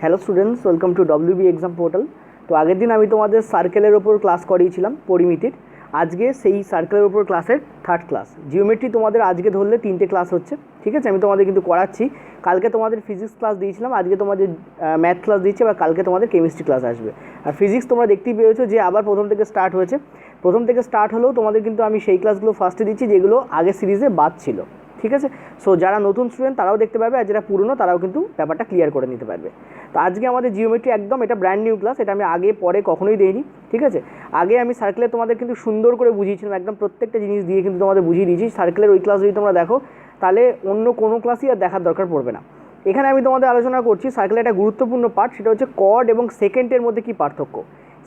Hello students, welcome to WB exam portal. তো আগের দিন আমি তোমাদের সার্কেলের ওপর ক্লাস করিয়েছিলাম পরিমিতির। আজকে সেই সার্কেলের ওপর ক্লাসের থার্ড ক্লাস। জিওমেট্রি তোমাদের আজকে ধরলে 3টে ক্লাস হচ্ছে, ঠিক আছে? আমি তোমাদের কিন্তু করাচ্ছি। কালকে তোমাদের ফিজিক্স ক্লাস দিয়েছিলাম, আজকে তোমাদের ম্যাথ ক্লাস দিচ্ছি, বা কালকে তোমাদের কেমিস্ট্রি ক্লাস আসবে। আর ফিজিক্স তোমরা দেখতেই পেয়েছো যে আবার প্রথম থেকে স্টার্ট হয়েছে। প্রথম থেকে স্টার্ট হলেও তোমাদের কিন্তু আমি সেই ক্লাসগুলো ফার্স্টে দিচ্ছি যেগুলো আগের সিরিজে বাদ ছিল, ঠিক আছে? সো যারা নতুন স্টুডেন্ট তারাও দেখতে পাবে, আর যারা পুরনো তারাও কিন্তু ব্যাপারটা ক্লিয়ার করে নিতে পারবে। তো আজকে আমাদের জিওমেট্রি একদম এটা ব্র্যান্ড নিউ ক্লাস, এটা আমি আগে পরে কখনোই দেইনি, ঠিক আছে? আগে আমি সার্কেলে তোমাদের কিন্তু সুন্দর করে বুঝিয়েছিলাম, একদম প্রত্যেকটা জিনিস দিয়ে কিন্তু তোমাদের বুঝিয়ে দিয়েছি। সার্কেলের ওই ক্লাস যদি তোমরা দেখো তাহলে অন্য কোনো ক্লাসই আর দেখার দরকার পড়বে না। এখানে আমি তোমাদের আলোচনা করছি সার্কেলের একটা গুরুত্বপূর্ণ পার্ট, সেটা হচ্ছে কর্ড এবং সেকেন্ডের মধ্যে কী পার্থক্য।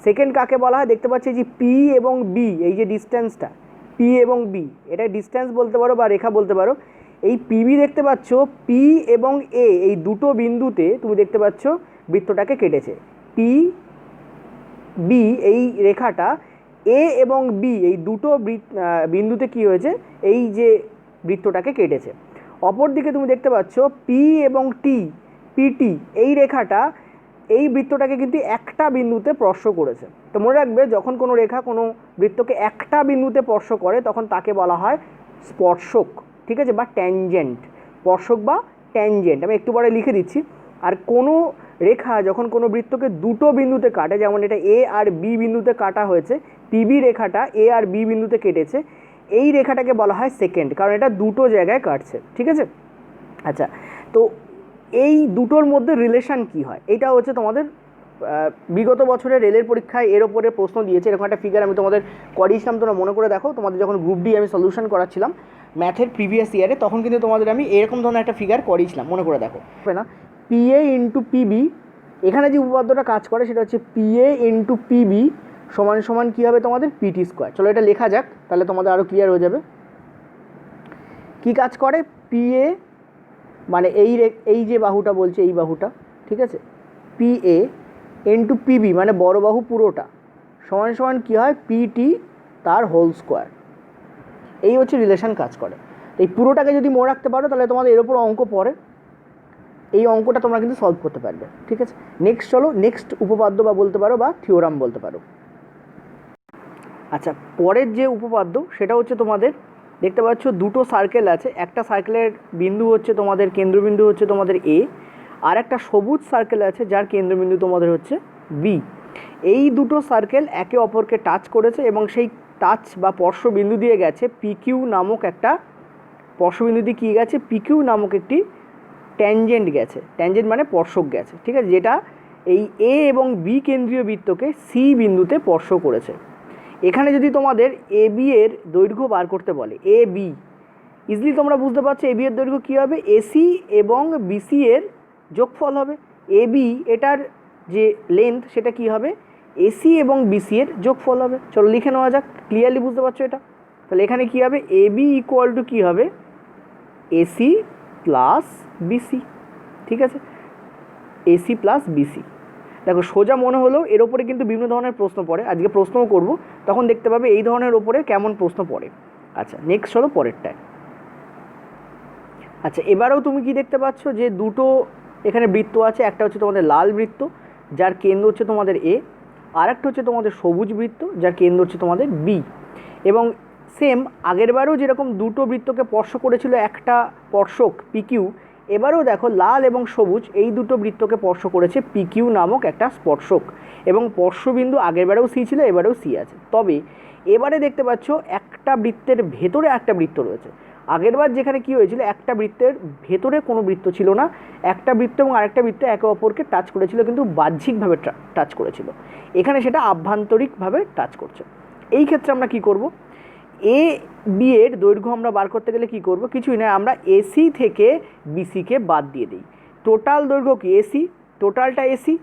সেকেন্ড কাকে বলা হয় দেখতে পাচ্ছি, যে পি এবং বি, এই যে ডিস্টেন্সটা পি এবং বি, এটা ডিস্টেন্স বলতে পারো বা রেখা বলতে পারো। এই পিবি দেখতে পাচ্ছ, পি এবং এ এই দুটো বিন্দুতে তুমি দেখতে পাচ্ছ বৃত্তটাকে কেটেছে। পি বি এই রেখাটা এ এবং বি এই দুটো বিন্দুতে কি হয়েছে, এই যে বৃত্তটাকে কেটেছে। অপরদিকে তুমি দেখতে পাচ্ছ পি এবং টি, পিটি এই রেখাটা এই বৃত্তটাকে কিন্তু একটা বিন্দুতে স্পর্শ করেছে। তো মনে রাখবে, যখন কোনো রেখা কোনো বৃত্তকে একটা বিন্দুতে স্পর্শ করে তখন তাকে বলা হয় স্পর্শক, ঠিক আছে? বা ট্যানজেন্ট, স্পর্শক বা ট্যানজেন্ট। আমি একটু পরে লিখে দিচ্ছি। আর কোনো রেখা যখন কোনো বৃত্তকে দুটো বিন্দুতে কাটে, যেমন এটা এ আর বি বিন্দুতে কাটা হয়েছে, পিবি রেখাটা এ আর বি বিন্দুতে কেটেছে, এই রেখাটাকে বলা হয় সেকেন্ড, কারণ এটা দুটো জায়গায় কাটছে, ঠিক আছে? আচ্ছা, তো এই দুটোর মধ্যে রিলেশান কী হয়, এটা হচ্ছে তোমাদের বিগত বছরে রেলের পরীক্ষায় এর ওপরে প্রশ্ন দিয়েছে। এরকম একটা ফিগার আমি তোমাদের করিয়েছিলাম, তোমরা মনে করে দেখো। তোমাদের যখন গ্রুপ ডি আমি সলিউশন করাচ্ছিলাম ম্যাথের প্রিভিয়াস ইয়ারে, তখন কিন্তু তোমাদের আমি এরকম ধরনের একটা ফিগার করিয়েছিলাম, মনে করে দেখো না। পিএ ইন্টু পিবি, এখানে যে উপপাদ্যটা কাজ করে সেটা হচ্ছে পিএ ইন্টু পিবি সমান সমান কী হবে তোমাদের, পিটি স্কোয়ার। চলো এটা লেখা যাক, তাহলে তোমাদের আরও ক্লিয়ার হয়ে যাবে। কি কাজ করে, পিএ মানে এই যে বাহুটা বলছে, এই বাহুটা, ঠিক আছে? পিএ ইন্টু পিবি মানে বড় বাহু পুরোটা সমান সমান কী হয়, পিটি তার হোল স্কোয়ার। এই হচ্ছে রিলেশন কাজ করে। তো এই পুরোটাকে যদি মনে রাখতে পারো তাহলে তোমাদের এর ওপর অঙ্ক পড়ে, এই অঙ্কটা তোমরা কিন্তু সলভ করতে পারবে, ঠিক আছে? নেক্সট চলো, নেক্সট উপপাদ্য বা বলতে পারো বা থিওরাম বলতে পারো। আচ্ছা, পরের যে উপপাদ্য সেটা হচ্ছে তোমাদের দেখতে পাচ্ছ দুটো সার্কেল আছে। একটা সার্কেলের বিন্দু হচ্ছে তোমাদের, কেন্দ্রবিন্দু হচ্ছে তোমাদের এ, আর একটা সবুজ সার্কেল আছে যার কেন্দ্রবিন্দু তোমাদের হচ্ছে বি। এই দুটো সার্কেল একে অপরকে টাচ করেছে এবং সেই টাচ বা স্পর্শবিন্দু দিয়ে গেছে পিকিউ নামক একটা স্পর্শবিন্দু দিয়ে কী গেছে, পিকিউ নামক একটি ট্যানজেন্ট গেছে। ট্যানজেন্ট মানে স্পর্শক গেছে, ঠিক আছে? যেটা এই এ এবং বি কেন্দ্রীয় বৃত্তকে সি বিন্দুতে স্পর্শ করেছে। এখানে যদি তোমাদের এ বি এর দৈর্ঘ্য বার করতে বলে, এ বি, ইজিলি তোমরা বুঝতে পারছো এ বি এর দৈর্ঘ্য কী হবে, এসি এবং বিসি এর যোগফল হবে। এ বি এটার যে লেন্থ সেটা কী হবে, এসি এবং বিসি এর যোগফল হবে। চলো লিখে নেওয়া যাক, ক্লিয়ারলি বুঝতে পারছো এটা? তাহলে এখানে কী হবে, এ বি ইকুয়াল টু কী হবে, এসি প্লাস বিসি, ঠিক আছে? AC plus BC. দেখো সোজা মনে হলো, এর ওপরে কিন্তু বিভিন্ন ধরনের প্রশ্ন পড়ে, আজকে প্রশ্নও করব, তখন দেখতে পাবে এই ধরনের ওপরে কেমন প্রশ্ন পড়ে। আচ্ছা, নেক্সট হলো পরেরটায়। আচ্ছা, এবারেও তুমি কি দেখতে পাচ্ছ যে দুটো এখানে বৃত্ত আছে, একটা হচ্ছে তোমাদের লাল বৃত্ত যার কেন্দ্র হচ্ছে তোমাদের এ, আর একটা হচ্ছে তোমাদের সবুজ বৃত্ত যার কেন্দ্র হচ্ছে তোমাদের বি। এবং সেম আগেরবারও যেরকম দুটো বৃত্তকে স্পর্শ করেছিল একটা স্পর্শক পিকিউ, এবারেও দেখো লাল এবং সবুজ এই দুটো বৃত্তকে স্পর্শ করেছে পিকিউ নামক একটা স্পর্শক, এবং স্পর্শবিন্দু আগেরবারেও সি ছিল, এবারেও সি আছে। তবে এবারে দেখতে পাচ্ছ একটা বৃত্তের ভেতরে একটা বৃত্ত রয়েছে। আগেরবার যেখানে কি হয়েছিল, একটা বৃত্তের ভেতরে কোনো বৃত্ত ছিল না, একটা বৃত্ত এবং আরেকটা বৃত্ত একে অপরকে টাচ করেছিল, কিন্তু বাহ্যিকভাবে টাচ করেছিল। এখানে সেটা আভ্যন্তরিকভাবে টাচ করছে। এই ক্ষেত্রে আমরা কি করব, এ বি এর দৈর্ঘ্য আমরা বার করতে গেলে কি করব, কিছুই নয়, আমরা এসি থেকে বিসিকে বাদ দিয়ে দিই। টোটাল দৈর্ঘ্য কি, এসি, টোটালটা এসি,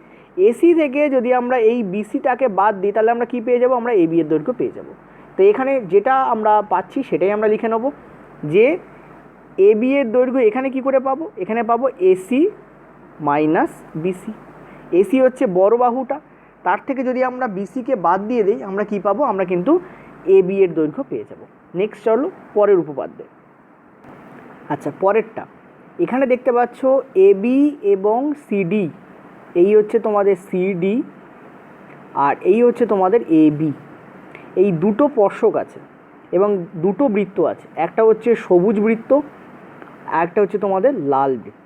এসি থেকে যদি আমরা এই বিসিটাকে বাদ দিই তাহলে আমরা কি পেয়ে যাব, আমরা এ বি এর দৈর্ঘ্য পেয়ে যাব। তো এখানে যেটা আমরা পাচ্ছি সেটাই আমরা লিখে নেব, যে এ বি এর দৈর্ঘ্য এখানে কি করে পাবো, এখানে পাবো এসি মাইনাস বিসি। এসি হচ্ছে বড় বাহুটা, তার থেকে যদি আমরা বিসিকে বাদ দিয়ে দিই আমরা কি পাবো, আমরা কিন্তু এ বি এর দৈর্ঘ্য পেয়ে যাব। নেক্সট চলো পরের উপপাদ্যে। আচ্ছা, পরেরটা এখানে দেখতে পাচ্ছ এ বি এবং সিডি এই হচ্ছে তোমাদের সিডি, আর এই হচ্ছে তোমাদের এবি। এই দুটো স্পর্শক আছে এবং দুটো বৃত্ত আছে, একটা হচ্ছে সবুজ বৃত্ত, একটা হচ্ছে তোমাদের লাল বৃত্ত।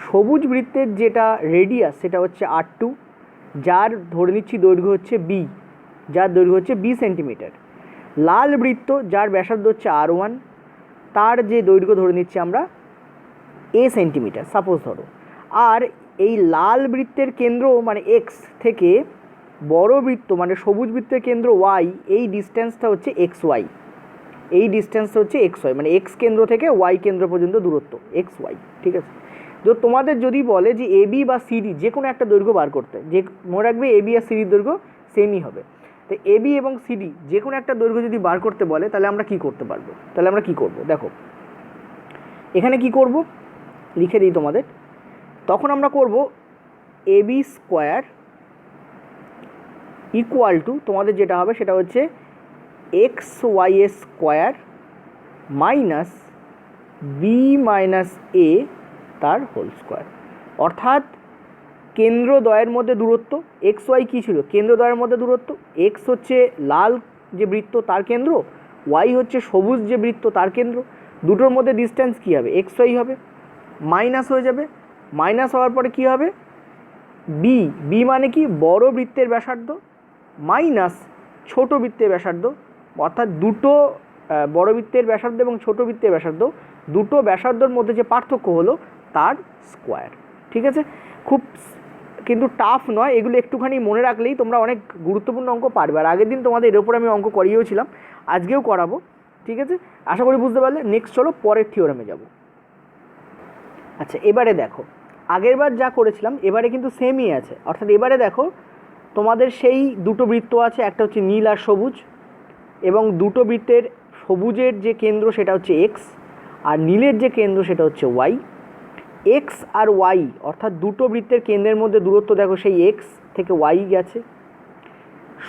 সবুজ বৃত্তের যেটা রেডিয়াস সেটা হচ্ছে R2, যার ধরে নিচ্ছি দৈর্ঘ্য হচ্ছে বি, যার দৈর্ঘ্য হচ্ছে বি সেন্টিমিটার। লাল বৃত্ত যার ব্যাসার্ধ হচ্ছে R1, তার যে দৈর্ঘ্য ধরে নিচ্ছি আমরা এ সেন্টিমিটার সাপোজ ধরো। আর এই লাল বৃত্তের কেন্দ্র মানে এক্স থেকে বড় বৃত্ত মানে সবুজ বৃত্তের কেন্দ্র ওয়াই, এই ডিস্টেন্সটা হচ্ছে এক্স ওয়াই, এই ডিস্টেন্সটা হচ্ছে এক্স ওয়াই, মানে এক্স কেন্দ্র থেকে ওয়াই কেন্দ্র পর্যন্ত দূরত্ব এক্স ওয়াই। ঠিক আছে, তো তোমাদের যদি বলে যে এবি বা সিডি যে কোনো একটা দৈর্ঘ্য বার করতে, যে মনে রাখবে এবি আর সিডির দৈর্ঘ্য সেমই হবে, তো এবি এবং সিডি যে কোনো একটা দৈর্ঘ্য যদি বার করতে বলে তাহলে আমরা কি করতে পারবো, তাহলে আমরা কি করব, দেখো এখানে কি করব লিখে দিই তোমাদের। তখন আমরা করব এবি স্কোয়ার ইকুয়াল টু তোমাদের যেটা হবে সেটা হচ্ছে এক্স ওয়াই এর স্কোয়ার মাইনাস বি মাইনাস এ তার হোল স্কোয়ার। অর্থাৎ কেন্দ্রদ্বয়ের মধ্যে দূরত্ব, এক্স ওয়াই কী ছিল, কেন্দ্রদ্বয়ের মধ্যে দূরত্ব, এক্স হচ্ছে লাল যে বৃত্ত তার কেন্দ্র, ওয়াই হচ্ছে সবুজ যে বৃত্ত তার কেন্দ্র, দুটোর মধ্যে ডিস্টেন্স কী হবে, এক্স ওয়াই হবে, মাইনাস হয়ে যাবে, মাইনাস হওয়ার পরে কী হবে বি, বি মানে কি বড় বৃত্তের ব্যাসার্ধ মাইনাস ছোট বৃত্তের ব্যাসার্ধ, অর্থাৎ দুটো বড় বৃত্তের ব্যাসার্ধ এবং ছোট বৃত্তের ব্যাসার্ধ, দুটো ব্যাসার্ধর মধ্যে যে পার্থক্য হলো তার স্কোয়ার। ঠিক আছে, খুব কিন্তু টাফ নয়, এগুলো একটুখানি মনে রাখলেই তোমরা অনেক গুরুত্বপূর্ণ অঙ্ক পারবে। আর আগের দিন তোমাদের এর ওপর আমি অঙ্ক করিয়েওছিলাম, আজকেও করাবো। ঠিক আছে, আশা করি বুঝতে পারলে। নেক্সট চলো পরের থিওরেমে যাব। আচ্ছা, এবারে দেখো আগের বার যা করেছিলাম এবারে কিন্তু সেমই আছে। অর্থাৎ এবারে দেখো তোমাদের সেই দুটো বৃত্ত আছে, একটা হচ্ছে নীল আর সবুজ, এবং দুটো বৃত্তের সবুজের যে কেন্দ্র সেটা হচ্ছে এক্স আর নীলের যে কেন্দ্র সেটা হচ্ছে ওয়াই। এক্স আর ওয়াই অর্থাৎ দুটো বৃত্তের কেন্দ্রের মধ্যে দূরত্ব দেখো সেই এক্স থেকে ওয়াই গেছে।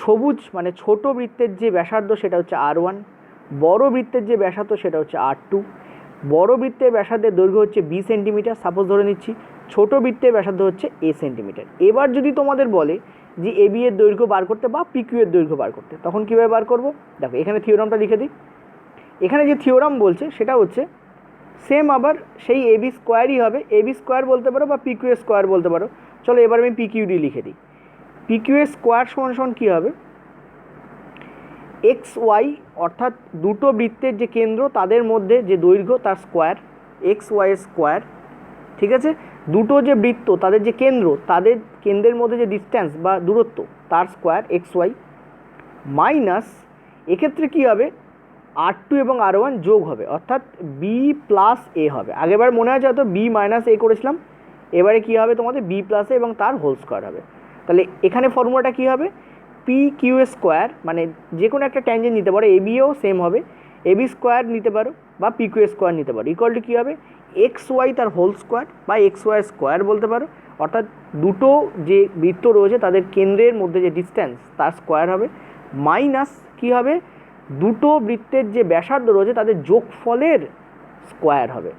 সবুজ মানে ছোট বৃত্তের যে ব্যাসার্ধ সেটা হচ্ছে R1, বড় বৃত্তের যে ব্যাসার্ধ সেটা হচ্ছে R2। বড় বৃত্তের ব্যাসার্ধের দৈর্ঘ্য হচ্ছে বি সেন্টিমিটার সাপোজ ধরে নিচ্ছি, ছোট বৃত্তের ব্যাসার্ধ হচ্ছে এ সেন্টিমিটার। এবার যদি তোমাদের বলে যে এবি এর দৈর্ঘ্য বার করতে বা পিকিউ এর দৈর্ঘ্য বার করতে, তখন কীভাবে বার করব, দেখো এখানে থিওরামটা লিখে দিই। এখানে যে থিওরাম বলছে সেটা হচ্ছে সেম আবার সেই এবি স্কোয়ারই হবে, এবি স্কোয়ার বলতে পারো বা পিকিউ এর স্কোয়ার বলতে পারো। চলো এবার আমি পিকিউডি লিখে দিই। পিকিউ এর স্কোয়ার সমান সমান কী হবে, এক্স ওয়াই অর্থাৎ দুটো বৃত্তের যে কেন্দ্র তাদের মধ্যে যে দৈর্ঘ্য তার স্কোয়ার, এক্স ওয়াই এর স্কোয়ার। ঠিক আছে, দুটো যে বৃত্ত তাদের যে কেন্দ্র, তাদের কেন্দ্রের মধ্যে যে ডিস্ট্যান্স বা দূরত্ব তার স্কোয়ার এক্স ওয়াই মাইনাস, এক্ষেত্রে কী হবে R2 এবং R1 যোগ হবে, অর্থাৎ বি প্লাস এ হবে। আগেরবার মনে আছে হয়তো বি মাইনাস এ করেছিলাম, এবারে কী হবে তোমাদের বি প্লাস এ এবং তার হোল স্কোয়ার হবে। তাহলে এখানে ফর্মুলাটা কী হবে, পি কিউ স্কোয়ার, মানে যে কোনো একটা ট্যানজেন্ট নিতে পারো, এবিও সেম হবে, এবি স্কোয়ার নিতে পারো বা পি কিউ স্কোয়ার নিতে পারো, ইকুয়াল টু কী হবে এক্স ওয়াই তার হোল স্কোয়ার বা এক্স ওয়াই স্কোয়ার বলতে পারো। অর্থাৎ দুটো যে বৃত্ত রয়েছে তাদের কেন্দ্রের মধ্যে যে ডিস্ট্যান্স তার স্কোয়ার হবে, মাইনাস কী হবে দুটো বৃত্তের যে ব্যাসার্ধ রয়েছে তাদের যোগফলের স্কোয়ার হবে।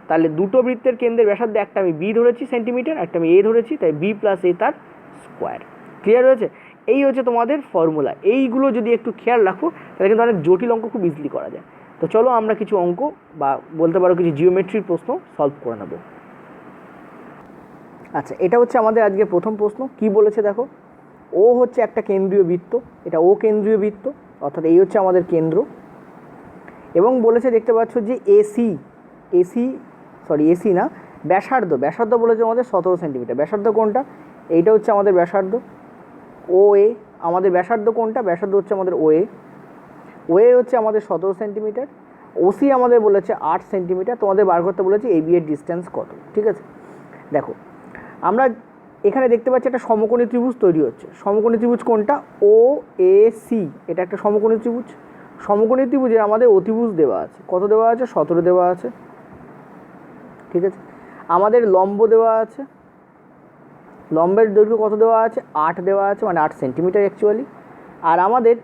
তাহলে দুটো বৃত্তের কেন্দ্রের ব্যাসার্ধ, একটা আমি বি ধরেছি সেন্টিমিটার, একটা আমি এ ধরেছি, তাই বি প্লাস এ তার স্কোয়ার। ক্লিয়ার হয়েছে? এই হচ্ছে তোমাদের ফর্মুলা। এইগুলো যদি একটু খেয়াল রাখো তাহলে কিন্তু অনেক জটিল অঙ্ক খুব ইজিলি করা যায়। তো চলো আমরা কিছু অঙ্ক বা বলতে পারো কিছু জিওমেট্রির প্রশ্ন সলভ করে নেব। আচ্ছা, এটা হচ্ছে আমাদের আজকে প্রথম প্রশ্ন। কি বলেছে দেখো, ও হচ্ছে একটা কেন্দ্রীয় বৃত্ত, এটা ও কেন্দ্রীয় বৃত্ত, অর্থাৎ এই হচ্ছে আমাদের কেন্দ্র, এবং বলেছে দেখতে পাচ্ছ যে এসি না ব্যাসার্ধ বলেছে আমাদের 17 সেন্টিমিটার। ব্যাসার্ধ কোনটা, এইটা হচ্ছে আমাদের ব্যাসার্ধ ও এ। আমাদের ব্যাসার্ধ কোনটা, ব্যাসার্ধ হচ্ছে আমাদের ও এ হচ্ছে আমাদের 17 সেন্টিমিটার। ওসি আমাদের বলেছে 8 সেন্টিমিটার। তোমাদের বার করতে বলেছে এবি এর ডিস্টেন্স কত। ঠিক আছে, দেখো আমরা এখানে দেখতে পাচ্ছি একটা সমকোণী ত্রিভুজ তৈরি হচ্ছে। সমকোণী ত্রিভুজ কোনটা, ও এ সি, এটা একটা সমকোণী ত্রিভুজ। সমকোণী ত্রিভুজের আমাদের অতিভুজ দেওয়া আছে, কত দেওয়া আছে, 17 দেওয়া আছে। ঠিক আছে, আমাদের লম্ব দেওয়া আছে, লম্বের দৈর্ঘ্য কত দেওয়া আছে, 8 দেওয়া আছে, মানে 8 সেন্টিমিটার অ্যাকচুয়ালি। আর আমাদের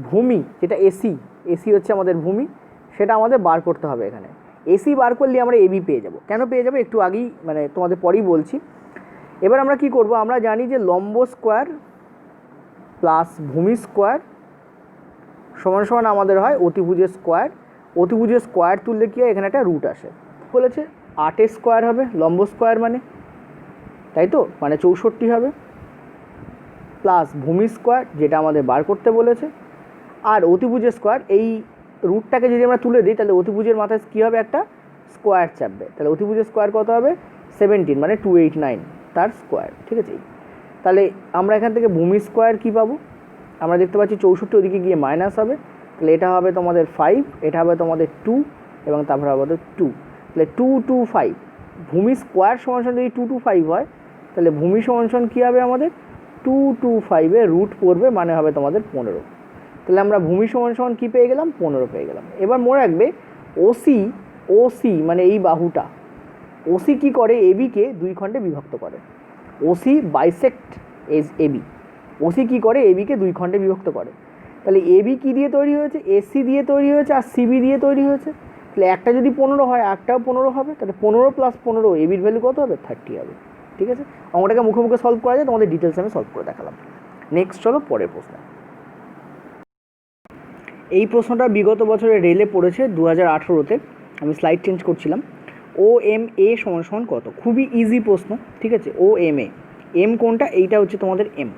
ভূমি যেটা এসি হচ্ছে আমাদের ভূমি, সেটা আমাদের বার করতে হবে। এখানে এসি বার করলে আমরা এবি পেয়ে যাব। কেন পেয়ে যাবো একটু আগেই মানে তোমাদের পরেই বলছি। এবার আমরা কি করব, আমরা জানি যে লম্ব স্কোয়ার প্লাস ভূমি স্কোয়ার সমান সমান আমাদের হয় অতিভুজের স্কোয়ার। অতিভুজের স্কোয়ার তুললে কি হয়, এখানে একটা রুট আসে, বলেছে 8 স্কোয়ার হবে লম্ব স্কোয়ার মানে, তাই তো, মানে 64 হবে, প্লাস ভূমি স্কোয়ার যেটা আমাদের বার করতে বলেছে, আর অতিভুজের স্কোয়ার। এই রুটটাকে যদি আমরা তুলে দিই তাহলে অতিভুজের মাথায় কী হবে, একটা স্কোয়ার চাপবে, তাহলে অতিভুজের স্কোয়ার কত হবে 17 মানে 289 তার স্কোয়ার। ঠিক আছে, তাহলে আমরা এখান থেকে ভূমি স্কোয়ার কী পাবো, আমরা দেখতে পাচ্ছি 64 ওদিকে গিয়ে মাইনাস হবে, তাহলে এটা হবে তোমাদের 5, এটা হবে তোমাদের 2 এবং তারপরে হবে 2, তাহলে 2 2 5 ভূমি স্কোয়ার সমান যদি 2 2 5 হয় তাহলে ভূমি সমান কী হবে আমাদের 2 2 5 রুট পড়বে মানে হবে তোমাদের 15। তাহলে আমরা ভূমি সমান কী পেয়ে গেলাম, 15 পেয়ে গেলাম। এবার মনে রাখবে ওসি মানে এই বাহুটা, ওসি কী করে, এবিকে 2 খণ্ডে বিভক্ত করে। ওসি বাইসেক্ট এবি, ওসি কী করে, এবিকে 2 খণ্ডে বিভক্ত করে। তাহলে এবি কী দিয়ে তৈরি হয়েছে, এসি দিয়ে তৈরি হয়েছে আর সিবি দিয়ে তৈরি হয়েছে। তাহলে একটা যদি 15 হয় একটাও 15 হবে, তাহলে 15 + 15 এবির ভ্যালু কত হবে 30 হবে। ঠিক আছে, অঙ্কটাকে মুখে মুখে সলভ করা যায়, তোমাদের ডিটেলস আমি সলভ করে দেখালাম। নেক্সট চলো পরের প্রশ্ন। এই প্রশ্নটা বিগত বছরে রেলে পড়েছে 2018-তে, আমি স্লাইড চেঞ্জ করছিলাম। OMA সমান কত, খুবই ইজি প্রশ্ন। ঠিক আছে, OMA, এম কোনটা, এইটা হচ্ছে তোমাদের এম।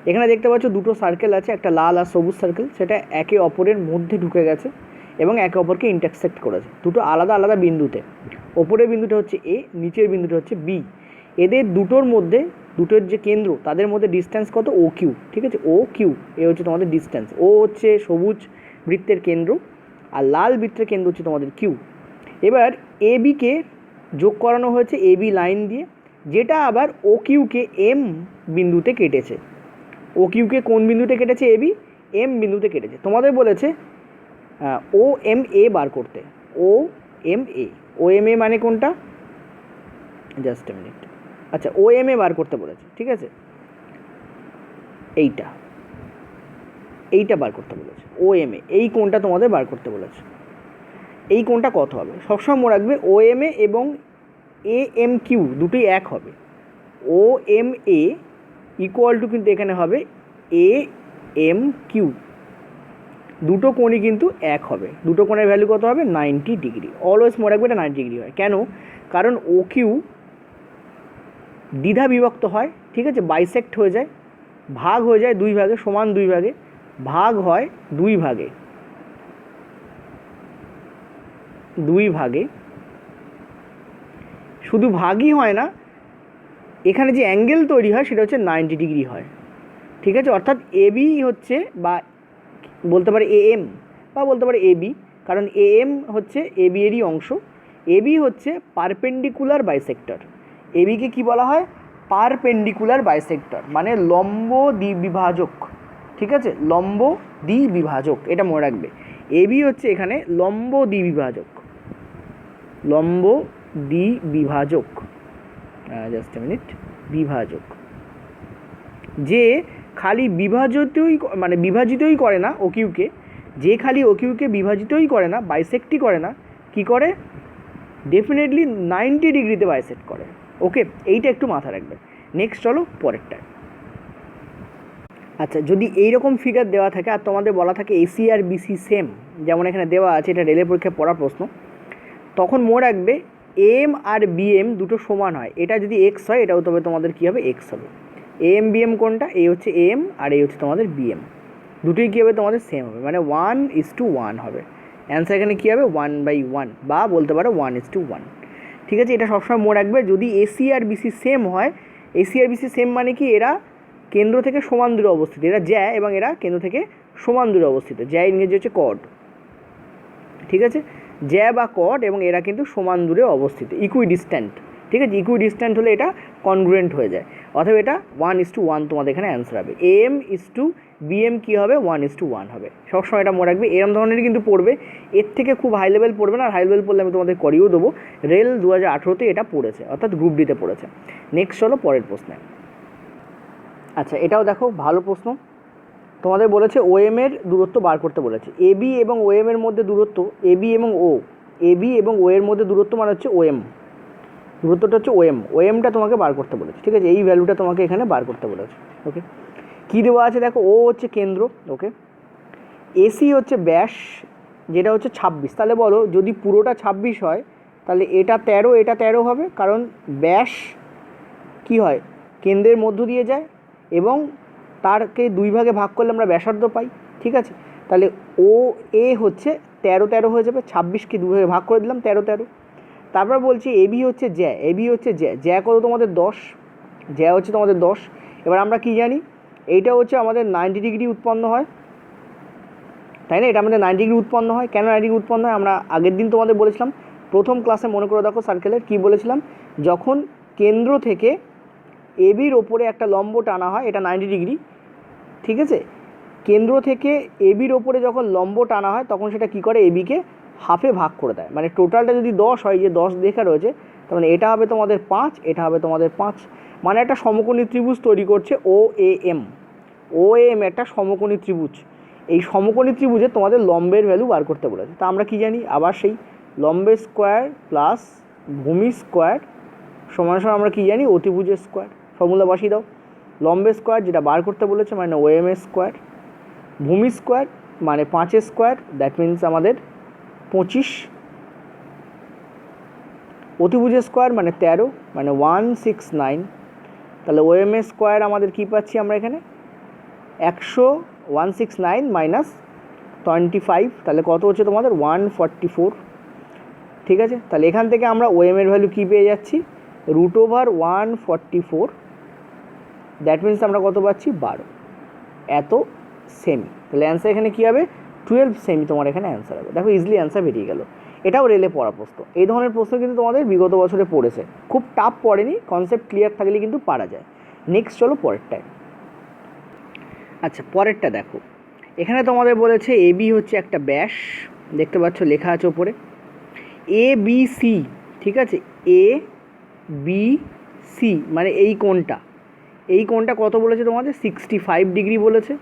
এখানে দেখতে পাচ্ছ দুটো সার্কেল আছে, একটা লাল আর সবুজ সার্কেল, সেটা একে অপরের মধ্যে ঢুকে গেছে এবং একে অপরকে ইন্টারসেক্ট করেছে দুটো আলাদা আলাদা বিন্দুতে। ওপরের বিন্দুটা হচ্ছে এ, নিচের বিন্দুটা হচ্ছে বি। এদের দুটোর মধ্যে, দুটোর যে কেন্দ্র তাদের মধ্যে ডিস্ট্যান্স কত, OQ। ঠিক আছে, OQ এ হচ্ছে তোমাদের ডিস্ট্যান্স। ও হচ্ছে সবুজ বৃত্তের কেন্দ্র আর লাল বৃত্তের কেন্দ্র হচ্ছে তোমাদের কিউ। এবার এবিকে যোগ করানো হয়েছে এবি লাইন দিয়ে, যেটা আবার OQকে এম বিন্দুতে কেটেছে। OQকে কোন বিন্দুতে কেটেছে, এবি এম বিন্দুতে কেটেছে। তোমাদের বলেছে OMA বার করতে। OMA মানে কোনটা, জাস্ট এ মিনিট, আচ্ছা OMA বার করতে বলেছে। ঠিক আছে, এইটা বার করতে বলেছে, OMA এই কোণটা তোমাদের বার করতে বলেছে। এই কোণটা কত হবে, সবসময় মনে রাখবে OMA এবং AMQ দুটোই এক হবে। OMA ইকুয়াল টু কিন্তু এখানে হবে AMQ, দুটো কোণই কিন্তু এক হবে। দুটো কোণের ভ্যালু কত হবে 90 ডিগ্রি। অলওয়েজ মনে রাখবে এটা 90 ডিগ্রি হয়। কেন, কারণ OQ দ্বিধা বিভক্ত হয়। ঠিক আছে, বাইসেক্ট হয়ে যায়, ভাগ হয়ে যায় 2 ভাগে, সমান 2 ভাগে, ভাগ হয় 2 ভাগে, 2 ভাগে। শুধু ভাগই হয় না, এখানে যে অ্যাঙ্গেল তৈরি হয় সেটা হচ্ছে 90 ডিগ্রি হয়। ঠিক আছে, অর্থাৎ এবি হচ্ছে, বা বলতে পারে AM বা বলতে পারে এবি, কারণ AM হচ্ছে এবি এরই অংশ। এবি হচ্ছে পারপেন্ডিকুলার বাইসেক্টর। এবিকে কি বলা হয়, পারপেন্ডিকুলার বাইসেক্টর মানে লম্ব দ্বিবিভাজক। ঠিক আছে, লম্ব দ্বিবিভাজক, এটা মনে রাখবে। এবি হচ্ছে এখানে লম্ব দ্বিবিভাজক, লম্ব দ্বিবিভাজক, জাস্ট এ মিনিট, বিভাজক, যে খালি বিভাজিতই করে না OQকে, যে খালি OQকে বিভাজিতই করে না, বাইসেক্টই করে না, কি করে, ডেফিনেটলি 90 ডিগ্রিতে বাইসেক্ট করে। ওকে, এইটা একটু মাথা রাখবে। নেক্সট চলো পরেরটা। আচ্ছা, যদি এইরকম ফিগার দেওয়া থাকে আর তোমাদের বলা থাকে AC আর BC সেম, যেমন এখানে দেওয়া আছে, এটা রেলের পরীক্ষায় পড়া প্রশ্ন, তখন মনে রাখবে AM আর BM দুটো সমান হয়। এটা যদি X হয়, এটাও তবে তোমাদের কী হবে, X হবে। AM BM কোনটা, এ হচ্ছে AM আর এই হচ্ছে তোমাদের BM, দুটোই কী হবে তোমাদের সেম হবে, মানে 1:1 হবে। অ্যান্সার এখানে কী হবে 1/1, বা বলতে পারো 1:1। ঠিক আছে, এটা সবসময় মনে রাখবে। যদি AC আর BC সেম হয়, AC আর BC সেম মানে কি, এরা কেন্দ্র থেকে সমান দূরে অবস্থিত, এরা জ্যা এবং এরা কেন্দ্র থেকে সমান দূরে অবস্থিত। জ্যা ইংরেজি হচ্ছে কর্ড। ঠিক আছে, জ্যা বা কর্ড, এবং এরা কিন্তু সমান দূরে অবস্থিত, ইকুইডিস্ট্যান্ট। ঠিক আছে, ইকুইডিস্ট্যান্ট হলে এটা কনগ্রুয়েন্ট হয়ে যায়, অথবা এটা 1:1 তোমাদের এখানে অ্যান্সার হবে। AM:BM কী হবে, 1:1 হবে। সবসময় এটা মনে রাখবে। এরম ধরনেরই কিন্তু পড়বে, এর থেকে খুব হাই লেভেল পড়বে না, আর হাই লেভেল পড়লে আমি তোমাদের করিয়েও দেবো। রেল 2018-তে এটা পড়েছে, অর্থাৎ গ্রুপ ডিতে পড়েছে। নেক্সট চলো পরের প্রশ্নে। আচ্ছা, এটাও দেখো ভালো প্রশ্ন। তোমাদের বলেছে OM এর দূরত্ব বার করতে বলেছে। AB এবং OM এর মধ্যে দূরত্ব, AB এবং O এর মধ্যে দূরত্ব মানে হচ্ছে OM। দূরত্বটা হচ্ছে ওএম, ওএমটা তোমাকে বার করতে বলেছে, ঠিক আছে, এই ভ্যালুটা তোমাকে এখানে বার করতে বলেছে। ওকে, কী দেওয়া আছে দেখো, ও হচ্ছে কেন্দ্র, ওকে, এসি হচ্ছে ব্যাস যেটা হচ্ছে 26, তাহলে বলো যদি পুরোটা 26 হয় তাহলে এটা 13, এটা 13 হবে, কারণ ব্যাস কি হয় কেন্দ্রের মধ্য দিয়ে যায় এবং তারকে 2 ভাগে ভাগ করলে আমরা ব্যাসার্ধ পাই, ঠিক আছে, তাহলে ও এ হচ্ছে 13 13 হয়ে যাবে, 26কে 2 ভাগে ভাগ করে দিলাম 13 13। তারপর বলছি এবি হচ্ছে জ্যা, এবি হচ্ছে জ্যা কত তোমাদের 10, জ্যা হচ্ছে তোমাদের 10। এবার আমরা কি জানি, এইটা হচ্ছে আমাদের 90 ডিগ্রি উৎপন্ন হয়, তাই না, এটা আমাদের 90 ডিগ্রি উৎপন্ন হয়। কেন 90 ডিগ্রি উৎপন্ন হয় আমরা আগের দিন তোমাদের বলেছিলাম, প্রথম ক্লাসে মনে করে দেখো সার্কেলের কী বলেছিলাম, যখন কেন্দ্র থেকে এবির ওপরে একটা লম্ব টানা হয়, এটা 90 ডিগ্রি, ঠিক আছে, কেন্দ্র থেকে এবির ওপরে যখন লম্ব টানা হয় তখন সেটা কী করে, এবিকে হাফে ভাগ করে দেয়, মানে টোটালটা যদি 10 হয়, যে 10 লেখা রয়েছে, তার মানে এটা হবে তোমাদের 5, এটা হবে তোমাদের 5, মানে একটা সমকোণী ত্রিভুজ তৈরি করছে ও এ এম, ও এম একটা সমকোণী ত্রিভুজ। এই সমকোণী ত্রিভুজে তোমাদের লম্বের ভ্যালু বার করতে বলেছে। তা আমরা কি জানি, আবার সেই লম্বের স্কোয়ার প্লাস ভূমি স্কোয়ার সমান সমান আমরা কী জানি, অতিভুজের স্কোয়ার। ফর্মুলা বসিয়ে দাও, লম্বের স্কোয়ার যেটা বার করতে বলেছে মানে ওএম এর স্কোয়ার, ভূমি স্কোয়ার মানে 5 স্কোয়ার, দ্যাট মিনস আমাদের 25, অতিভুজের স্কোয়ার মানে 13 মানে 169, তাহলে ওএম এর স্কোয়ার আমাদের কী পাচ্ছি আমরা এখানে 169 মাইনাস 25, তাহলে কত হচ্ছে তোমাদের 144, ঠিক আছে, তাহলে এখান থেকে আমরা ওএম এর ভ্যালু কী পেয়ে যাচ্ছি, √144, দ্যাট মিনস আমরা কত পাচ্ছি 12, এত সেমি, তাহলে অ্যান্সার এখানে কী হবে 12 সেমি, তোমার এখানে অ্যান্সার হবে। দেখো ইজিলি অ্যান্সার বেরিয়ে গেল। এটাও রেলে পড়া প্রশ্ন, এই ধরনের প্রশ্ন কিন্তু তোমাদের বিগত বছরে পড়েছে, খুব টাফ পড়েনি, কনসেপ্ট ক্লিয়ার থাকলে কিন্তু পারা যায়। নেক্সট চলো পরেরটায়। আচ্ছা পরেরটা দেখো, এখানে তোমাদের বলেছে এবি হচ্ছে একটা ব্যাস, দেখতে পাচ্ছ লেখা আছে ওপরে এ বি সি, ঠিক আছে, এ বি সি মানে এই কোণটা কত বলেছে তোমাদের 65 ডিগ্রি বলেছে।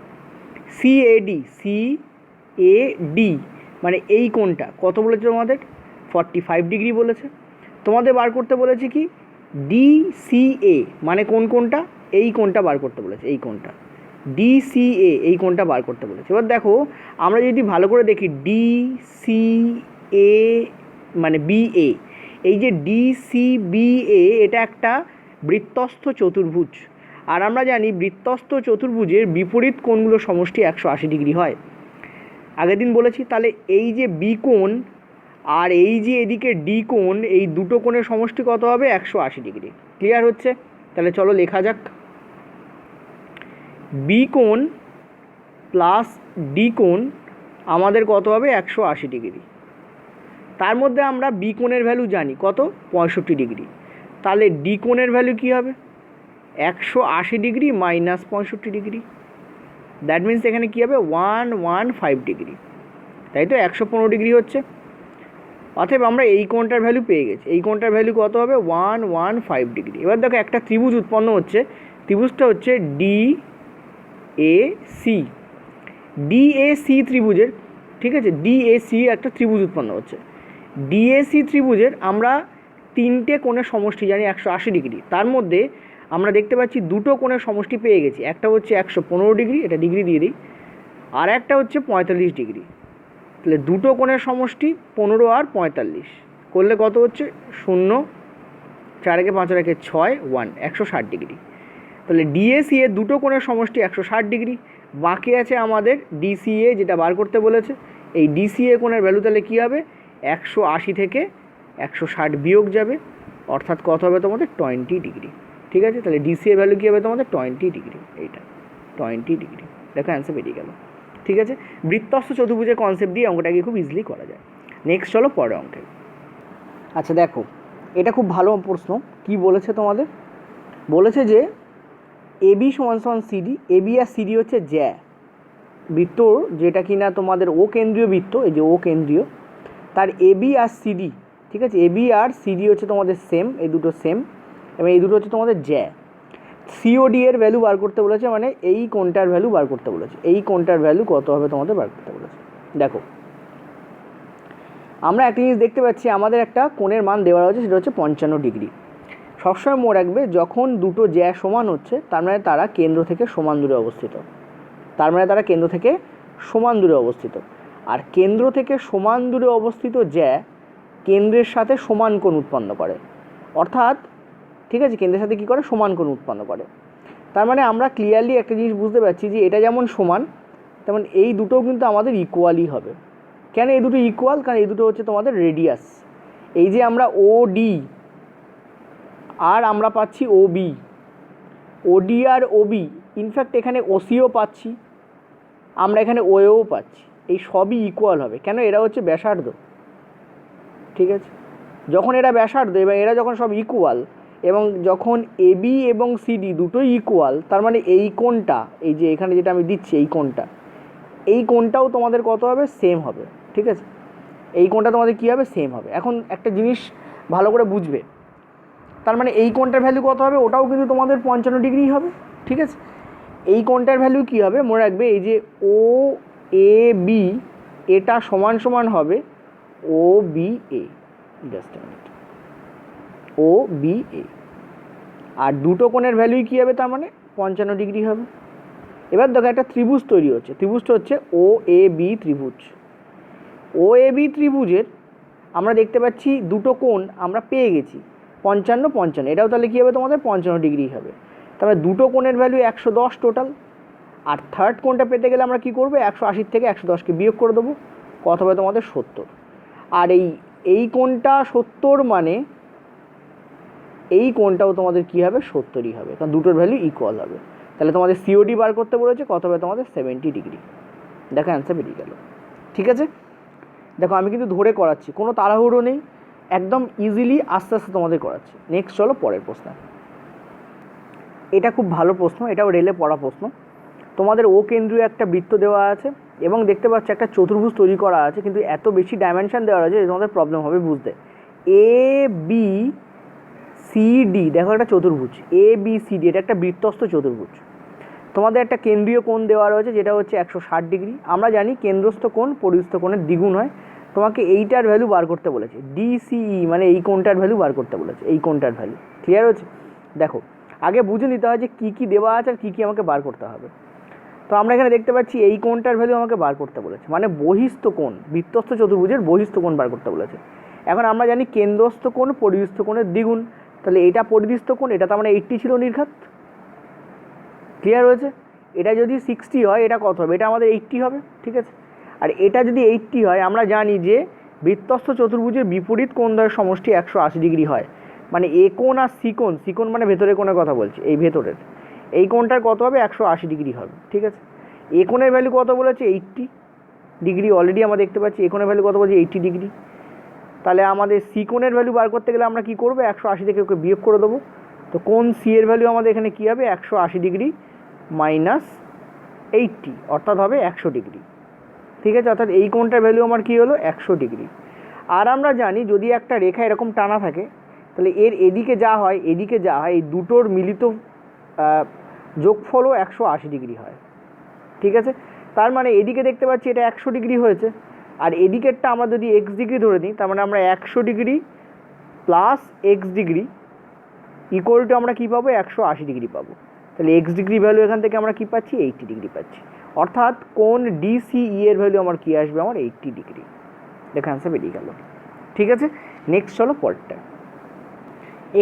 সিএডি, সিএডি মানে এই কোণটা কত বলেছে তোমাদের 45 ডিগ্রি বলেছে। তোমাদের বার করতে বলেছে কি ডিসিএ মানে কোনটা, এই কোণটা বার করতে বলেছে, এই কোণটা ডিসিএ, এই কোণটা বার করতে বলেছে। এবার দেখো আমরা যদি ভালো করে দেখি ডিসিএ মানে বিএ, এই যে ডিসিবিএ এটা একটা বৃত্তস্থ চতুর্ভুজ, আর আমরা জানি বৃত্তস্থ চতুর্ভুজের বিপরীত কোণগুলোর সমষ্টি 180 ডিগ্রি হয়, আগের দিন বলেছি। তাহলে এই যে বি কোণ আর এই যে এদিকে ডি কোণ, এই দুটো কোণের সমষ্টি কত হবে 180 ডিগ্রি। ক্লিয়ার হচ্ছে? তাহলে চলো লেখা যাক, বি কোণ প্লাস ডি কোণ আমাদের কত হবে 180 ডিগ্রি। তার মধ্যে আমরা বি কোণের ভ্যালু জানি কত 65 ডিগ্রি, তাহলে ডি কোণের ভ্যালু কী হবে 180 degree minus 65 degree, that means এখানে কী হবে 115 ডিগ্রি, তাই তো 115 ডিগ্রি হচ্ছে। অতএব আমরা এই কোণটার ভ্যালু পেয়ে গেছি, এই কোণটার ভ্যালু কত হবে 115 ডিগ্রি। এবার দেখো একটা ত্রিভুজ উৎপন্ন হচ্ছে, ত্রিভুজটা হচ্ছে ডিএসি, ডিএসি ত্রিভুজের, ঠিক আছে, ডিএসি একটা ত্রিভুজ উৎপন্ন হচ্ছে। ডিএসি ত্রিভুজের আমরা তিনটে কোণের সমষ্টি জানি 180 ডিগ্রি, তার মধ্যে আমরা দেখতে পাচ্ছি দুটো কোণের সমষ্টি পেয়ে গেছি, একটা হচ্ছে 115 ডিগ্রি, এটা ডিগ্রি দিয়ে দিই, আর একটা হচ্ছে 45 ডিগ্রি। তাহলে দুটো কোণের সমষ্টি 15 আর 45 করলে কত হচ্ছে 0, 4 একে 5 রেখে 6, 1, 160 ডিগ্রি। তাহলে ডিএসি এর দুটো কোণের সমষ্টি 160 ডিগ্রি, বাকি আছে আমাদের ডিসিএ যেটা বার করতে বলেছে। এই ডিসিএ কোণের ভ্যালু তাহলে কী হবে 180 থেকে 160 বিয়োগ যাবে, অর্থাৎ কত হবে তোমাদের 20 ডিগ্রি, ঠিক আছে। তাহলে ডিসিএ ভ্যালু কী হবে তোমাদের 20 ডিগ্রি, এইটা 20 ডিগ্রি। দেখো অ্যান্সার বেরিয়ে গেল, ঠিক আছে। বৃত্তস্থ চতুর্ভুজের কনসেপ্ট দিয়ে অঙ্কটাকে খুব ইজিলি করা যায়। নেক্সট চলো পরের অঙ্কে। আচ্ছা দেখো এটা খুব ভালো প্রশ্ন, কি বলেছে তোমাদের, বলেছে যে এবি সমান সমান সিডি, এবি আর সিডি হচ্ছে জ্যা বৃত্ত, যেটা কিনা তোমাদের ও কেন্দ্রীয় বৃত্ত, এই যে ও কেন্দ্রীয়, তার এবি আর সিডি, ঠিক আছে, এবি আর সিডি হচ্ছে তোমাদের সেম, এই দুটো সেম, এবং এই দুটো হচ্ছে তোমাদের জ্যা। সিওডি এর ভ্যালু বার করতে বলেছে, মানে এই কোণটার ভ্যালু বার করতে বলেছে, এই কোণটার ভ্যালু কত হবে তোমাদের বার করতে বলেছে। দেখো আমরা একটা জিনিস দেখতে পাচ্ছি, আমাদের একটা কোণের মান দেওয়া হয়েছে, সেটা হচ্ছে 55 ডিগ্রি, সবসময় মনে রাখবে যখন দুটো জ্যা সমান হচ্ছে তার মানে তারা কেন্দ্র থেকে সমান দূরে অবস্থিত, তার মানে তারা কেন্দ্র থেকে সমান দূরে অবস্থিত। আর কেন্দ্র থেকে সমান দূরে অবস্থিত জ্যা কেন্দ্রের সাথে সমান কোণ উৎপন্ন করে, অর্থাৎ ঠিক আছে, কেন্দ্রের সাথে কী করে, সমান কোণ উৎপন্ন করে। তার মানে আমরা ক্লিয়ারলি একটা জিনিস বুঝতে পারছি যে এটা যেমন সমান তেমন এই দুটোও কিন্তু আমাদের ইকুয়ালই হবে। কেন এই দুটো ইকুয়াল? কারণ এই দুটো হচ্ছে তোমাদের রেডিয়াস। এই যে আমরা ওডি আর আমরা পাচ্ছি ওবি, ওডি আর ওবি, ইনফ্যাক্ট এখানে ওসিও পাচ্ছি, আমরা এখানে ওয়েও পাচ্ছি, এই সবই ইকুয়াল হবে। কেন? এরা হচ্ছে ব্যাসার্ধ, ঠিক আছে। যখন এরা ব্যাসার্ধ এবং এরা যখন সব ইকুয়াল এবং যখন এবি এবং সিডি দুটোই ইকুয়াল, তার মানে এই কোণটা, এই যে এখানে যেটা আমি দিচ্ছি এই কোণটা, এই কোণটাও তোমাদের কত হবে? সেম হবে, ঠিক আছে। এই কোণটা তোমাদের কী হবে? সেম হবে। এখন একটা জিনিস ভালো করে বুঝবে, তার মানে এই কোণটার ভ্যালু কত হবে? ওটাও কিন্তু তোমাদের 55 ডিগ্রি হবে, ঠিক আছে। এই কোণটার ভ্যালু কী হবে মনে রাখবে, এই যে ও এ বি এটা সমান সমান হবে O B A, just a minute, O B A. আর দুটো কোণের ভ্যালুই কী হবে? তার মানে 55 ডিগ্রি হবে। এবার দেখো একটা ত্রিভুজ তৈরি হচ্ছে, ত্রিভুজটা হচ্ছে ও এ বি ত্রিভুজ। ও এ বি ত্রিভুজের আমরা দেখতে পাচ্ছি দুটো কোণ আমরা পেয়ে গেছি 55 55, এটাও তাহলে কী হবে? তোমাদের 55 ডিগ্রি হবে। তাহলে দুটো কোণের ভ্যালু 110 টোটাল। আর থার্ড কোণটা পেতে গেলে আমরা কী করবো? 180 থেকে 110কে বিয়োগ করে দেবো, কত হবে তোমাদের? 70। আর এই কোণটা 70 মানে এই কোণটাও তোমাদের কী হবে? 70ই হবে, কারণ দুটোর ভ্যালু ইকুয়াল হবে। তাহলে তোমাদের সিওডি বার করতে বলেছে, কত হবে তোমাদের? 70 ডিগ্রি। দেখো অ্যান্সার বেরিয়ে গেল, ঠিক আছে। দেখো আমি কিন্তু ধরে করাচ্ছি, কোনো তাড়াহুড়ো নেই, একদম ইজিলি আস্তে আস্তে তোমাদের করাচ্ছি। নেক্সট চলো পরের প্রশ্ন। এটা খুব ভালো প্রশ্ন, এটাও রেলে পড়া প্রশ্ন। তোমাদের ও কেন্দ্রীয় একটা বৃত্ত দেওয়া আছে এবং দেখতে পাচ্ছ একটা চতুর্ভুজ তৈরি করা আছে, কিন্তু এত বেশি ডাইমেনশন দেওয়া আছে যে তোমাদের প্রবলেম হবে বুঝতে। এ বি সি ডি, দেখো একটা চতুর্ভুজ এ বি সি ডি, এটা একটা বৃত্তস্থ চতুর্ভুজ। তোমাদের একটা কেন্দ্রীয় কোণ দেওয়া রয়েছে যেটা হচ্ছে 160 ডিগ্রি। আমরা জানি কেন্দ্রস্থ কোণ পরিস্থ কোণের দ্বিগুণ হয়। তোমাকে এইটার ভ্যালু বার করতে বলেছে, ডিসিই মানে এই কোণটার ভ্যালু বার করতে বলেছে, এই কোণটার ভ্যালু। ক্লিয়ার হচ্ছে? দেখো আগে বুঝে নিতে হয় যে কী কী দেওয়া আছে আর কী কী আমাকে বার করতে হবে। তো আমরা এখানে দেখতে পাচ্ছি এই কোণটার ভ্যালু আমাকে বার করতে বলেছে, মানে বহিস্থ কোণ, বৃত্তস্থ চতুর্ভুজের বহিস্থ কোণ বার করতে বলেছে। এখন আমরা জানি কেন্দ্রস্থ কোণ পরিস্থ কোণের দ্বিগুণ, তাহলে এটা পরিস্থ কোণ, এটা তার মানে 80 ছিল নির্ঘাত। ক্লিয়ার হয়েছে? এটা যদি 60 হয় এটা কত হবে? এটা আমাদের 80 হবে, ঠিক আছে। আর এটা যদি 80 হয়, আমরা জানি যে বৃত্তস্থ চতুর্ভুজের বিপরীত কোণদ্বয়ের সমষ্টি 180 ডিগ্রি হয়, মানে এ কোণ আর সি কোণ, সি কোণ মানে ভেতরের কোণের কথা বলছি, এই ভেতরের এই কোণটার কত হবে? 180 ডিগ্রি হবে, ঠিক আছে। এ কোণের ভ্যালু কত বলেছে? 80 ডিগ্রি। অলরেডি আমরা দেখতে পাচ্ছি এ কোণের ভ্যালু কত বলছে? 80 ডিগ্রি। তাহলে আমাদের সি কোণের ভ্যালু বার করতে গেলে আমরা কী করবো? 180 থেকে ওকে বিয়োগ করে দেবো। তো কোণ সি এর ভ্যালু আমাদের এখানে কী হবে? 180 ডিগ্রি মাইনাস 80, অর্থাৎ হবে 100 ডিগ্রি, ঠিক আছে। অর্থাৎ এই কোণটার ভ্যালু আমার কী হলো? 100 ডিগ্রি। আর আমরা জানি যদি একটা রেখা এরকম টানা থাকে তাহলে এর এদিকে যা হয় এদিকে যা হয়, এই দুটোর মিলিত যোগফলও 180 ডিগ্রি হয়, ঠিক আছে। তার মানে এদিকে দেখতে পাচ্ছি এটা 100 ডিগ্রি হয়েছে, আর এদিকেরটা আমরা যদি এক্স ডিগ্রি ধরে নিই, তার মানে আমরা 100 degree plus x degree equal to আমরা কী পাবো? 180 ডিগ্রি পাবো। তাহলে এক্স ডিগ্রি ভ্যালু এখান থেকে আমরা কী পাচ্ছি? 80 ডিগ্রি পাচ্ছি। অর্থাৎ কোণ ডিসিই এর ভ্যালু আমার কী আসবে? আমার 80 ডিগ্রি। দেখো অ্যান্সার বেরিয়ে গেল, ঠিক আছে। নেক্সট চলো পরেরটা।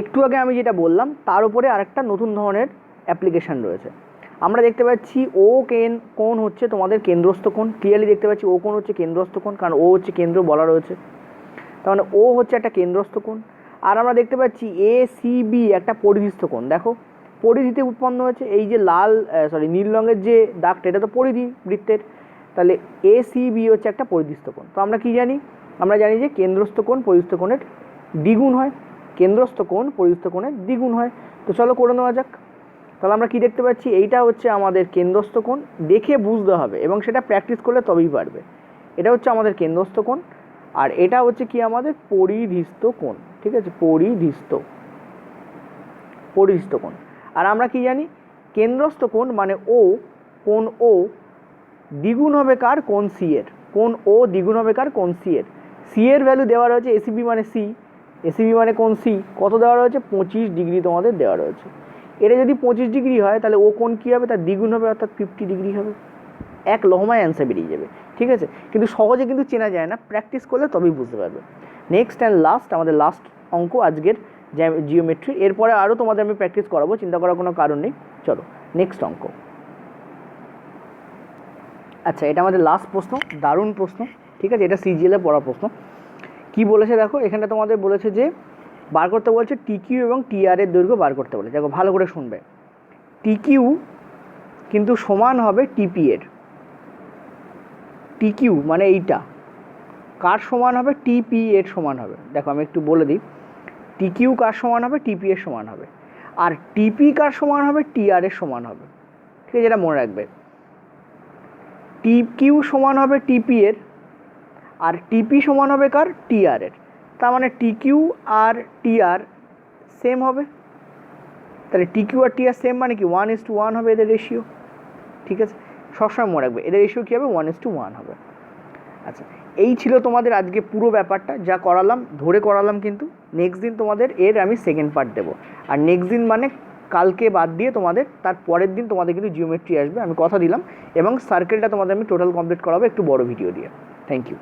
একটু আগে আমি যেটা বললাম তার উপরে আরেকটা নতুন ধরনের অ্যাপ্লিকেশান রয়েছে। আমরা দেখতে পাচ্ছি ও কোণ হচ্ছে তোমাদের কেন্দ্রস্থ কোণ, ক্লিয়ারলি দেখতে পাচ্ছি ও কোণ হচ্ছে কেন্দ্রস্থ কোণ, কারণ ও হচ্ছে কেন্দ্র বলা রয়েছে, তার মানে ও হচ্ছে একটা কেন্দ্রস্থ কোণ। আর আমরা দেখতে পাচ্ছি এ সি বি একটা পরিধিস্থ কোণ। দেখো পরিধিতে উৎপন্ন হয়েছে, এই যে নীল রঙের যে দাগটা এটা তো পরিধি বৃত্তের, তাহলে এ সি বি হচ্ছে একটা পরিধিস্থ কোণ। তো আমরা কী জানি? আমরা জানি যে কেন্দ্রস্থ কোণ পরিস্থ কোণের দ্বিগুণ হয়, কেন্দ্রস্থ কোণ পরিস্থ কোণের দ্বিগুণ হয়। তো চলো করে নেওয়া যাক। তাহলে আমরা কি দেখতে পাচ্ছি? এইটা হচ্ছে আমাদের কেন্দ্রস্থ কোণ, দেখে বুঝতে হবে এবং সেটা প্র্যাকটিস করলে তবেই পারবে। এটা হচ্ছে আমাদের কেন্দ্রস্থ কোণ, আর এটা হচ্ছে কি আমাদের পরিধিস্থ কোণ, ঠিক আছে। পরিধিস্থ কোণ। আর আমরা কি জানি? কেন্দ্রস্থ কোণ মানে ও, কোণ ও দ্বিগুণ হবে কার? কোণ সি এর। কোণ ও দ্বিগুণ হবে কার? কোণ সি এর। সি এর ভ্যালু দেওয়া রয়েছে এসিবি মানে সি, এসিবি মানে কোণ সি কত দেওয়া রয়েছে 25 ডিগ্রি তোমাদের দেওয়া রয়েছে। এটা যদি 25 ডিগ্রি হয় তাহলে ও কোণ কী হবে, তার দ্বিগুণ হবে, অর্থাৎ 50 ডিগ্রি হবে। এক লহমায় অ্যান্সার বেরিয়ে যাবে, ঠিক আছে। কিন্তু সহজে কিন্তু চেনা যায় না, প্র্যাকটিস করলে তবেই বুঝতে পারবে। নেক্সট অ্যান্ড লাস্ট, আমাদের লাস্ট অঙ্ক আজকের জিওমেট্রি। এরপরে আরও তোমাদের আমি প্র্যাকটিস করাবো, চিন্তা করার কোনো কারণ নেই। চলো নেক্সট অঙ্ক। আচ্ছা, এটা আমাদের লাস্ট প্রশ্ন, দারুণ প্রশ্ন, ঠিক আছে। এটা সিজিএলে পড়া প্রশ্ন। কি বলেছে দেখো, এখানে তোমাদের বলেছে যে বার করতে বলছে টিকিউ এবং টিআর এর দৈর্ঘ্য বার করতে বলেছে। দেখো ভালো করে শুনবে, টিকিউ কিন্তু সমান হবে টিপি এর। টিকিউ মানে এইটা কার সমান হবে, টিপি এর সমান হবে। দেখো আমি একটু বলে দিই, টিকিউ কার সমান হবে, টিপি এর সমান হবে। আর টিপি কার সমান হবে, টিআর এর সমান হবে, ঠিক আছে। এটা মনে রাখবে, টিকিউ সমান হবে টিপি এর, আর টিপি সমান হবে কার, টিআর এর। তার মানে টিকিউ আর টিআর সেম হবে। তাহলে টিকিউ আর টিআর সেম মানে কি 1:1 হবে এদের রেশিও, ঠিক আছে। সবসময় মনে রাখবে এদের রেশিও কী হবে, 1:1 হবে। আচ্ছা, এই ছিল তোমাদের আজকে পুরো ব্যাপারটা, যা করালাম ধরে করালাম। কিন্তু নেক্সট দিন তোমাদের এর আমি সেকেন্ড পার্ট দেবো। আর নেক্সট দিন মানে কালকে বাদ দিয়ে তোমাদের তার পরের দিন তোমাদের কিন্তু জিওমেট্রি আসবে, আমি কথা দিলাম। এবং সার্কেলটা তোমাদের আমি টোটাল কমপ্লিট করাবো একটু বড় ভিডিও দিয়ে। Thank you.